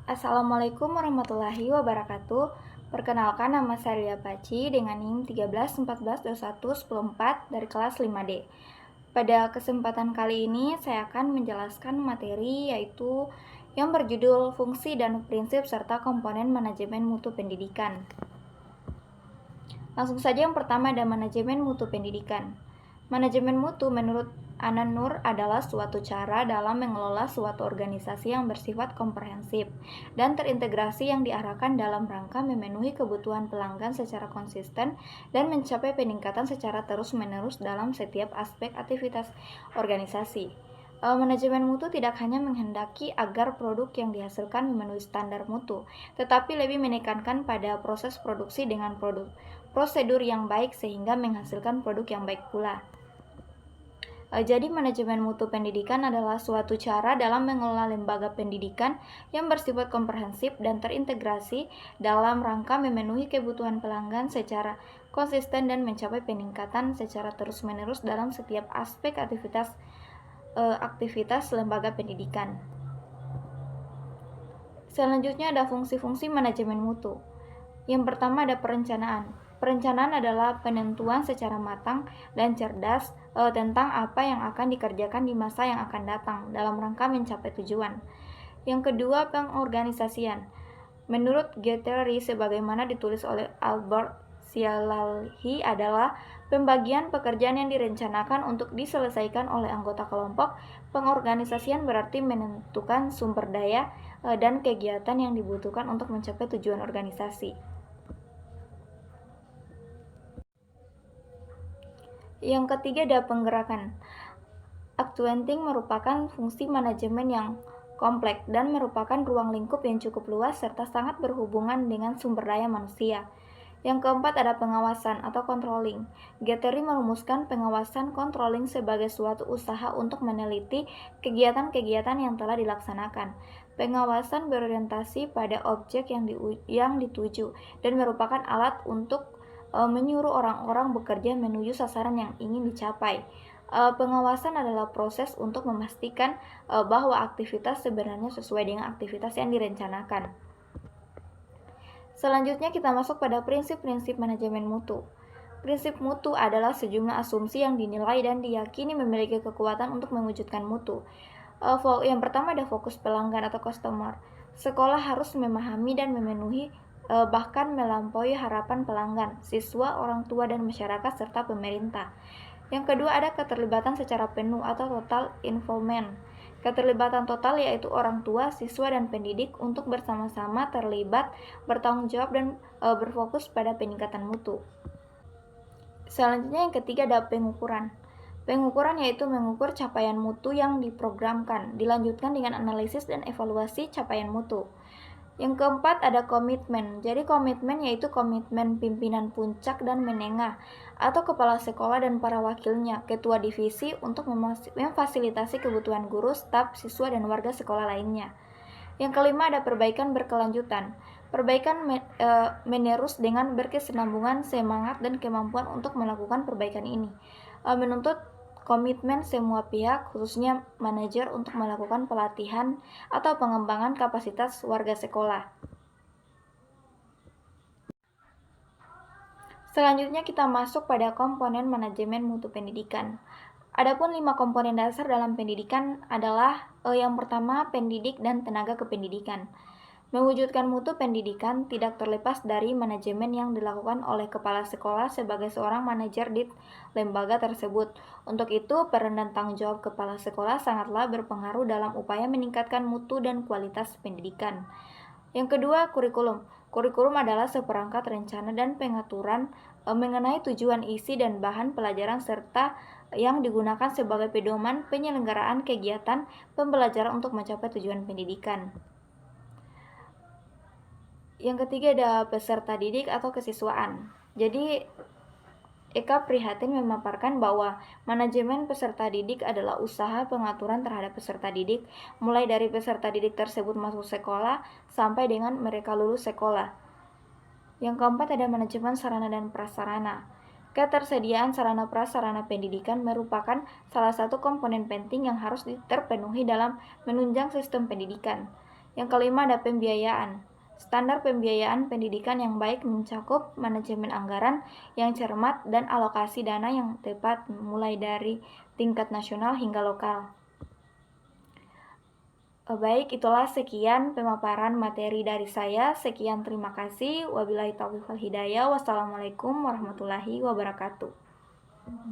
Assalamualaikum warahmatullahi wabarakatuh. Perkenalkan, nama saya Lia Paci dengan NIM 13142110 dari kelas 5D. Pada kesempatan kali ini saya akan menjelaskan materi yaitu yang berjudul Fungsi dan Prinsip serta Komponen Manajemen Mutu Pendidikan. Langsung saja, yang pertama ada manajemen mutu pendidikan. Manajemen mutu menurut Anan Nur adalah suatu cara dalam mengelola suatu organisasi yang bersifat komprehensif dan terintegrasi yang diarahkan dalam rangka memenuhi kebutuhan pelanggan secara konsisten dan mencapai peningkatan secara terus-menerus dalam setiap aspek aktivitas organisasi. Manajemen mutu tidak hanya menghendaki agar produk yang dihasilkan memenuhi standar mutu, tetapi lebih menekankan pada proses produksi dengan prosedur yang baik sehingga menghasilkan produk yang baik pula. Jadi manajemen mutu pendidikan adalah suatu cara dalam mengelola lembaga pendidikan yang bersifat komprehensif dan terintegrasi dalam rangka memenuhi kebutuhan pelanggan secara konsisten dan mencapai peningkatan secara terus-menerus dalam setiap aspek aktivitas lembaga pendidikan. Selanjutnya ada fungsi-fungsi manajemen mutu. Yang pertama ada perencanaan. Perencanaan adalah penentuan secara matang dan cerdas tentang apa yang akan dikerjakan di masa yang akan datang dalam rangka mencapai tujuan. Yang kedua, pengorganisasian. Menurut Guattari, sebagaimana ditulis oleh Albert Szilagyi, adalah pembagian pekerjaan yang direncanakan untuk diselesaikan oleh anggota kelompok. Pengorganisasian berarti menentukan sumber daya dan kegiatan yang dibutuhkan untuk mencapai tujuan organisasi. Yang ketiga ada penggerakan. Actuating merupakan fungsi manajemen yang kompleks dan merupakan ruang lingkup yang cukup luas serta sangat berhubungan dengan sumber daya manusia. Yang keempat ada pengawasan atau controlling. Guattari merumuskan pengawasan controlling sebagai suatu usaha untuk meneliti kegiatan-kegiatan yang telah dilaksanakan. Pengawasan berorientasi pada objek yang dituju dan merupakan alat untuk menyuruh orang-orang bekerja menuju sasaran yang ingin dicapai. Pengawasan adalah proses untuk memastikan bahwa aktivitas sebenarnya sesuai dengan aktivitas yang direncanakan. Selanjutnya kita masuk pada prinsip-prinsip manajemen mutu. Prinsip mutu adalah sejumlah asumsi yang dinilai dan diyakini memiliki kekuatan untuk mewujudkan mutu. Yang pertama ada fokus pelanggan atau customer. Sekolah harus memahami dan memenuhi bahkan melampaui harapan pelanggan, siswa, orang tua, dan masyarakat serta pemerintah. Yang kedua ada keterlibatan secara penuh atau total involvement. Keterlibatan total yaitu orang tua, siswa, dan pendidik untuk bersama-sama terlibat, bertanggung jawab, dan berfokus pada peningkatan mutu. Selanjutnya yang ketiga ada pengukuran. Pengukuran yaitu mengukur capaian mutu yang diprogramkan, dilanjutkan dengan analisis dan evaluasi capaian mutu. Yang keempat ada komitmen. Jadi komitmen yaitu komitmen pimpinan puncak dan menengah atau kepala sekolah dan para wakilnya, ketua divisi untuk memfasilitasi kebutuhan guru, staf, siswa, dan warga sekolah lainnya. Yang kelima ada perbaikan berkelanjutan. Perbaikan menerus dengan berkesinambungan semangat dan kemampuan untuk melakukan perbaikan ini. Menuntut komitmen semua pihak, khususnya manajer, untuk melakukan pelatihan atau pengembangan kapasitas warga sekolah. Selanjutnya kita masuk pada komponen manajemen mutu pendidikan. Adapun 5 komponen dasar dalam pendidikan adalah yang pertama, pendidik dan tenaga kependidikan. Mewujudkan mutu pendidikan tidak terlepas dari manajemen yang dilakukan oleh kepala sekolah sebagai seorang manajer di lembaga tersebut. Untuk itu, peran dan tanggung jawab kepala sekolah sangatlah berpengaruh dalam upaya meningkatkan mutu dan kualitas pendidikan. Yang kedua, kurikulum. Kurikulum adalah seperangkat rencana dan pengaturan mengenai tujuan, isi, dan bahan pelajaran serta yang digunakan sebagai pedoman penyelenggaraan kegiatan pembelajaran untuk mencapai tujuan pendidikan. Yang ketiga ada peserta didik atau kesiswaan. Jadi Eka prihatin memaparkan bahwa manajemen peserta didik adalah usaha pengaturan terhadap peserta didik, mulai dari peserta didik tersebut masuk sekolah sampai dengan mereka lulus sekolah. Yang keempat ada manajemen sarana dan prasarana. Ketersediaan sarana prasarana pendidikan merupakan salah satu komponen penting yang harus terpenuhi dalam menunjang sistem pendidikan. Yang kelima ada pembiayaan. Standar pembiayaan pendidikan yang baik mencakup manajemen anggaran yang cermat dan alokasi dana yang tepat mulai dari tingkat nasional hingga lokal. Baik, itulah sekian pemaparan materi dari saya. Sekian, terima kasih. Wabillahi taufiq wal hidayah. Wassalamualaikum warahmatullahi wabarakatuh.